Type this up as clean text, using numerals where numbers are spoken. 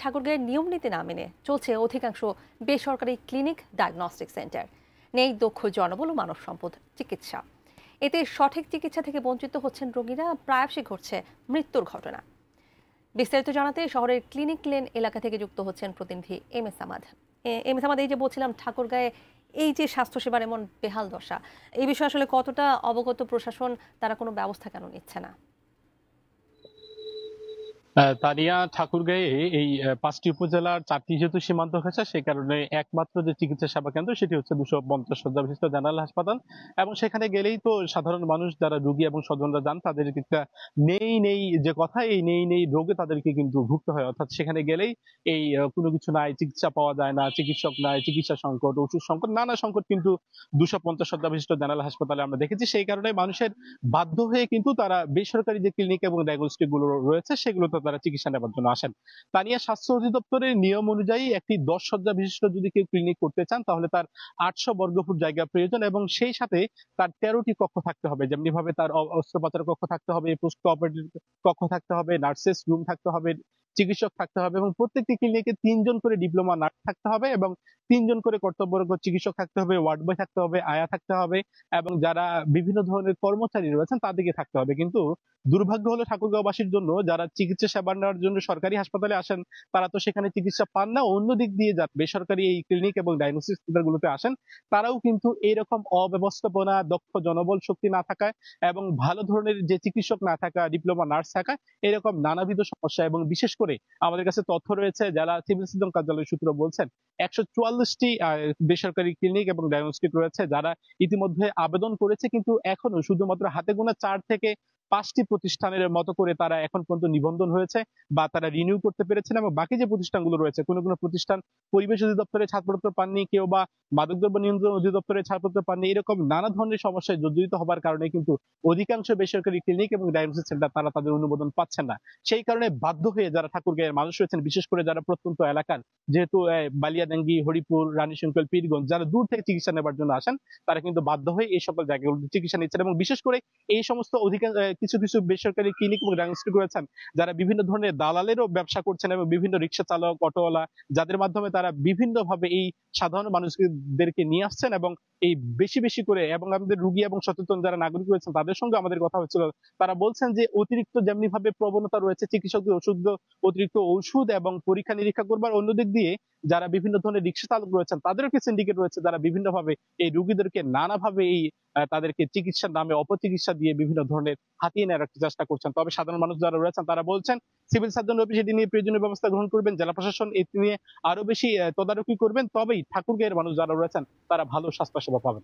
ঠাকুরগাঁয়ের নিয়ম নীতি না মেনে চলছে অধিকাংশ বেসরকারি ক্লিনিক, ডায়াগনস্টিক সেন্টার। নেই দক্ষ জনবল ও মানব সম্পদ চিকিৎসা। এতে সঠিক চিকিৎসা থেকে বঞ্চিত হচ্ছেন রোগীরা, প্রায়শই ঘটছে মৃত্যুর ঘটনা। বিস্তারিত জানাতে শহরের ক্লিনিক লেন এলাকা থেকে যুক্ত হচ্ছেন প্রতিনিধি এম এস আহমদ। এই যে বলছিলাম, ঠাকুরগাঁয়ে এই যে স্বাস্থ্যসেবার এমন বেহাল দশা, এই বিষয়ে আসলে কতটা অবগত প্রশাসন? তারা কোনো ব্যবস্থা কেন নিচ্ছে না? তানিয়া, ঠাকুরগাঁয়ে এই ৫টি উপজেলার ৪টি যেহেতু সীমান্ত হয়েছে, সে কারণে একমাত্র যে চিকিৎসা সেবা কেন্দ্র সেটি হচ্ছে ২৫০ শয্যা বিশিষ্ট জেনারেল হাসপাতাল। এবং সেখানে গেলেই তো সাধারণ মানুষ যারা রোগী এবং স্বজনরা যান, তাদের একটা নেই যে কথা, এই নেই রোগে তাদেরকে কিন্তু ভুগতে হয়। অর্থাৎ সেখানে গেলেই এই কোনো কিছু নাই, চিকিৎসা পাওয়া যায় না, চিকিৎসক নাই, চিকিৎসা সংকট, ওষুধ সংকট, নানা সংকট কিন্তু ২৫০ শয্যা বিশিষ্ট জেনারেল হাসপাতালে আমরা দেখেছি। সেই কারণে মানুষের বাধ্য হয়ে কিন্তু তারা বেসরকারি যে ক্লিনিক এবং ডায়াগনস্টিক গুলো রয়েছে সেগুলোতে তারা চিকিৎসা নেবার জন্য আসেন। তানিয়া স্বাস্থ্য অধিদপ্তরের নিয়ম অনুযায়ী একটি ১০ শয্যা বিশিষ্ট যদি কেউ ক্লিনিক করতে চান, তাহলে তার ৮০০ বর্গফুট জায়গা প্রয়োজন এবং সেই সাথে তার ১৩টি কক্ষ থাকতে হবে। যেমনি ভাবে তার অস্ত্রোপচার কক্ষ থাকতে হবে, পোস্ট অপারেটিভ কক্ষ থাকতে হবে, নার্সেস রুম থাকতে হবে, চিকিৎসক থাকতে হবে এবং প্রত্যেকটি ক্লিনিকে ৩ জন করে ডিপ্লোমা নার্স থাকতে হবে এবং ৩ জন করে কর্তব্যরত চিকিৎসক থাকতে হবে, ওয়ার্ড বয় থাকতে হবে, আয়া থাকতে হবে এবং যারা বিভিন্ন ধরনের কর্মচারী রয়েছেন তাদেরকে থাকতে হবে। কিন্তু দুর্ভাগ্য হলো ঠাকুরগাঁওবাসীর জন্য, যারা চিকিৎসা সেবা নেওয়ার জন্য সরকারি হাসপাতালে আসেন তারা তো সেখানে চিকিৎসা পান না। অন্য দিক দিয়ে যারা বেসরকারি এই ক্লিনিক এবং ডায়াগনস্টিক সেন্টার গুলোতে আসেন, তারাও কিন্তু এইরকম অব্যবস্থাপনা, দক্ষ জনবল শক্তি না থাকায় এবং ভালো ধরনের যে চিকিৎসক না থাকা, ডিপ্লোমা নার্স থাকায় এরকম নানাবিধ সমস্যা। এবং বিশেষ করে আমাদের কাছে তথ্য রয়েছে, জেলা সিভিল সার্জন কার্যালয় সূত্র বলছেন ১৪৪টি বেসরকারি ক্লিনিক এবং ডায়াগনস্টিক রয়েছে যারা ইতিমধ্যে আবেদন করেছে, কিন্তু এখনো শুধুমাত্র হাতে গোনা ৪ থেকে ৫টি প্রতিষ্ঠানের মতো করে তারা এখন পর্যন্ত নিবন্ধন হয়েছে বা তারা রিনিউ করতে পেরেছেন। এবং বাকি যে প্রতিষ্ঠানগুলো রয়েছে, কোনো প্রতিষ্ঠান পরিবেশ অধিদপ্তরের ছাড়পত্র পাননি, কেউ বা মাদকদ্রব্য নিয়ন্ত্রণ অধিদপ্তরের ছাড়পত্র পাননি। এরকম নানা ধরনের সমস্যায় জর্জরিত হবার কারণে কিন্তু অধিকাংশ বেসরকারি ক্লিনিক এবং ডায়াগনস্টিক সেন্টার তারা তাদের অনুমোদন পাচ্ছেন না। সেই কারণে বাধ্য হয়ে যারা ঠাকুরগাঁয়ের মানুষ রয়েছেন, বিশেষ করে যারা প্রত্যন্ত এলাকার, যেহেতু বালিয়াডাঙ্গি, হরিপুর, রানীশঙ্কল, পীরগঞ্জ, যারা দূর থেকে চিকিৎসা নেবার জন্য আসেন, তারা কিন্তু বাধ্য হয়ে এই সকল জায়গাগুলোতে চিকিৎসা নিচ্ছেন। এবং বিশেষ করে এই সমস্ত কিছু বেসরকারি ক্লিনিক এবং ডায়াগনস্টিক রয়েছেন যারা বিভিন্ন ধরনের দালালেরও ব্যবসা করছেন এবং বিভিন্ন রিক্সা চালক, অটোওয়ালা, যাদের মাধ্যমে তারা বিভিন্ন ভাবে এই সাধারণ মানুষদেরকে নিয়ে আসছেন এবং এই বেশি করে। এবং আমাদের রোগী এবং সচেতন যারা নাগরিক রয়েছেন তাদের সঙ্গে আমাদের কথা হচ্ছিল, তারা বলছেন যে অতিরিক্ত যেমনি ভাবে প্রবণতা রয়েছে চিকিৎসকদের অতিরিক্ত ঔষধ এবং পরীক্ষা নিরীক্ষা করবার, অন্যদিক দিয়ে যারা বিভিন্ন ধরনের রিক্সা চালক রয়েছেন তাদেরও একটি সিন্ডিকেট রয়েছে যারা বিভিন্নভাবে এই রোগীদেরকে নানাভাবে এই তাদেরকে চিকিৎসার নামে অপচিকিৎসা দিয়ে বিভিন্ন ধরনের হাতিয়ে নেওয়ার চেষ্টা করছেন। তবে সাধারণ মানুষ যারা রয়েছেন তারা বলছেন সিভিল সার্জন অফিস এটি নিয়ে প্রয়োজনীয় ব্যবস্থা গ্রহণ করবেন, জেলা প্রশাসন এটি নিয়ে আরো বেশি তদারকি করবেন, তবেই ঠাকুরগাঁয়ের মানুষ যারা রয়েছেন তারা ভালো স্বাস্থ্য সেবা পাবেন।